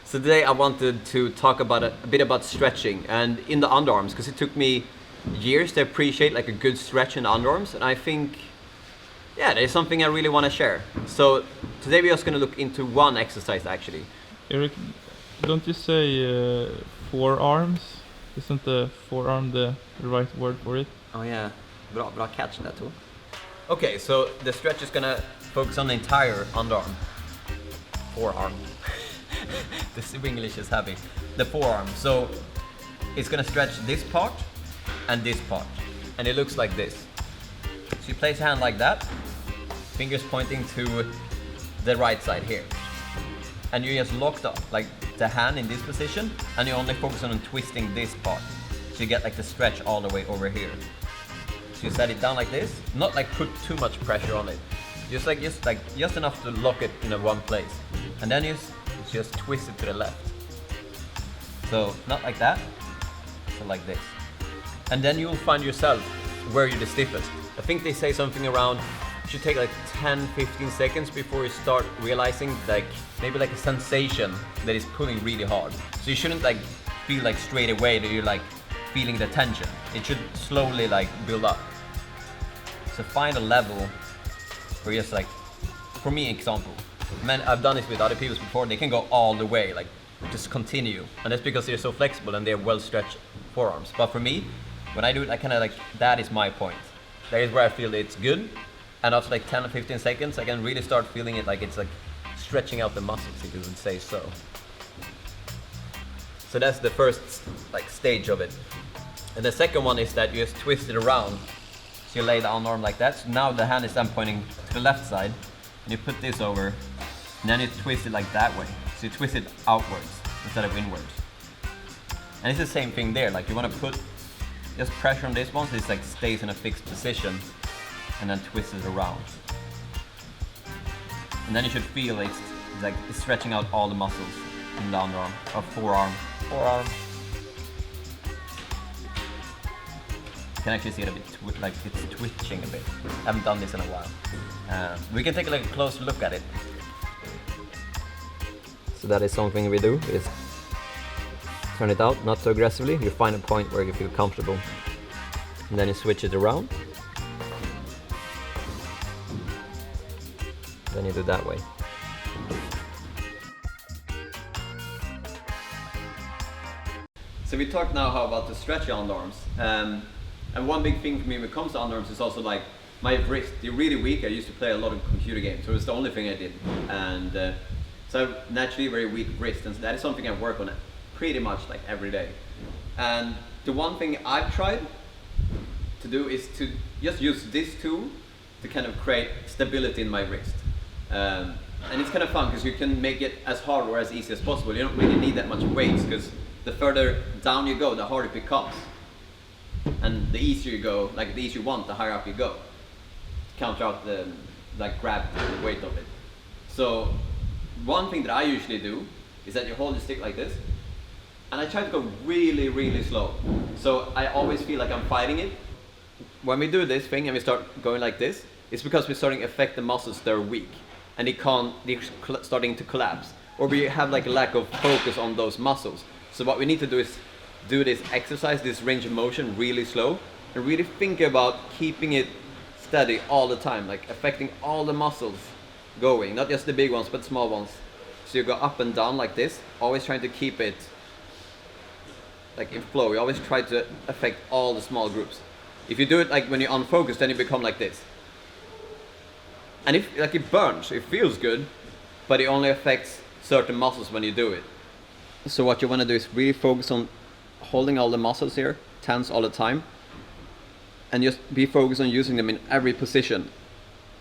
So today I wanted to talk about a bit about stretching and in the underarms, because it took me years to appreciate like a good stretch in the underarms, and I think, yeah, there's something I really want to share. So today we're just going to look into one exercise actually. Eric, don't you say forearms? Isn't the forearm the right word for it? Oh yeah, bra catch that too. Okay, so the stretch is gonna focus on the entire underarm. Forearm. This English is heavy. The forearm. So it's gonna stretch this part and this part. And it looks like this. So you place your hand like that, fingers pointing to the right side here. And you just lock the hand in this position, and you only focus on twisting this part. So you get like the stretch all the way over here. So you set it down like this, not like put too much pressure on it. Just enough to lock it in one place. And then you just twist it to the left. So not like that, so like this. And then you'll find yourself where you're the stiffest. I think they say something around, it should take like 10-15 seconds before you start realizing maybe a sensation that is pulling really hard. So you shouldn't feel straight away that you're feeling the tension. It should slowly build up. So find a level where you're just for me example, man, I've done this with other people before, they can go all the way, just continue. And that's because they're so flexible and they're well stretched forearms. But for me, when I do it, I kind of that is my point. That is where I feel it's good. And after 10 or 15 seconds, I can really start feeling it it's stretching out the muscles, if you would say so. So that's the first stage of it. And the second one is that you just twist it around. So you lay the underarm like that. So now the hand is then pointing to the left side. And you put this over, and then you twist it that way. So you twist it outwards instead of inwards. And it's the same thing there. You want to put just pressure on this one so it stays in a fixed position, and then twist it around. And then you should feel it's stretching out all the muscles in the underarm or forearm. You can actually see it a bit it's twitching a bit. I haven't done this in a while. We can take a closer look at it. So that is something we do, is turn it out, not so aggressively. You find a point where you feel comfortable. And then you switch it around. Then you do that way. So we talked now about the stretchy underarms. And one big thing for me when it comes to underarms is also my wrist. They're really weak. I used to play a lot of computer games, so it's the only thing I did. And so I have naturally very weak wrist, and that is something I work on pretty much every day. And the one thing I've tried to do is to just use this tool to kind of create stability in my wrist. And it's kind of fun because you can make it as hard or as easy as possible. You don't really need that much weights, because the further down you go, the harder it becomes. And the easier you go, the easier you want, the higher up you go. To counter out the gravity and the weight of it. So one thing that I usually do is that you hold the stick like this, and I try to go really, really slow. So I always feel like I'm fighting it. When we do this thing and we start going like this, it's because we're starting to affect the muscles that are weak, and they're starting to collapse, or we have a lack of focus on those muscles. So what we need to do is do this exercise, this range of motion, really slow, and really think about keeping it steady all the time, affecting all the muscles going, not just the big ones but small ones. So you go up and down like this, always trying to keep it in flow. You always try to affect all the small groups. If you do it when you're unfocused, then you become like this. And if it burns, it feels good, but it only affects certain muscles when you do it. So what you want to do is really focus on holding all the muscles here, tense all the time, and just be focused on using them in every position,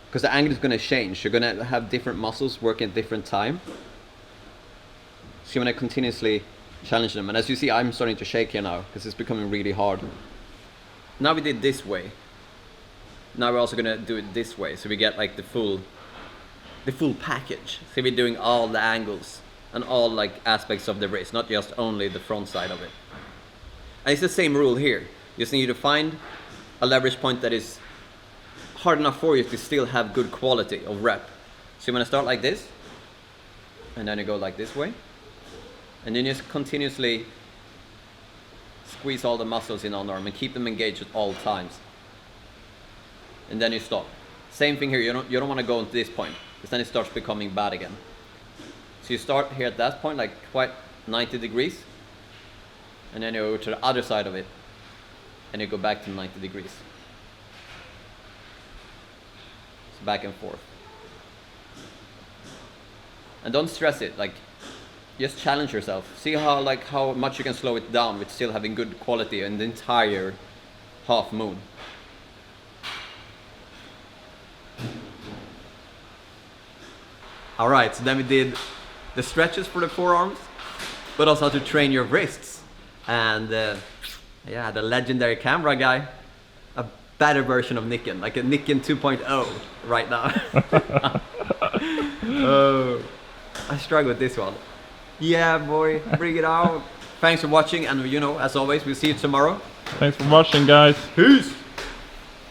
because the angle is going to change. You're going to have different muscles working at different time. So you want to continuously challenge them. And as you see, I'm starting to shake here now because it's becoming really hard. Now we did this way. Now we're also going to do it this way, so we get the full package. So we're doing all the angles and all aspects of the wrist, not just only the front side of it. And it's the same rule here. You just need to find a leverage point that is hard enough for you to still have good quality of rep. So you want to start like this, and then you go this way, And then just continuously squeeze all the muscles in underarm and keep them engaged at all times. And then you stop. Same thing here, you don't want to go to this point, because then it starts becoming bad again. So you start here at that point, like quite 90 degrees, and then you go to the other side of it, and you go back to 90 degrees. So back and forth. And don't stress it, like just challenge yourself. See how much you can slow it down with still having good quality in the entire half moon. Alright, so then we did the stretches for the forearms, but also how to train your wrists. And yeah, the legendary camera guy, a better version of Nicken, like a Nicken 2.0 right now. Oh, I struggle with this one. Yeah, boy, bring it out. Thanks for watching, and you know, as always, we'll see you tomorrow. Thanks for watching, guys. Peace!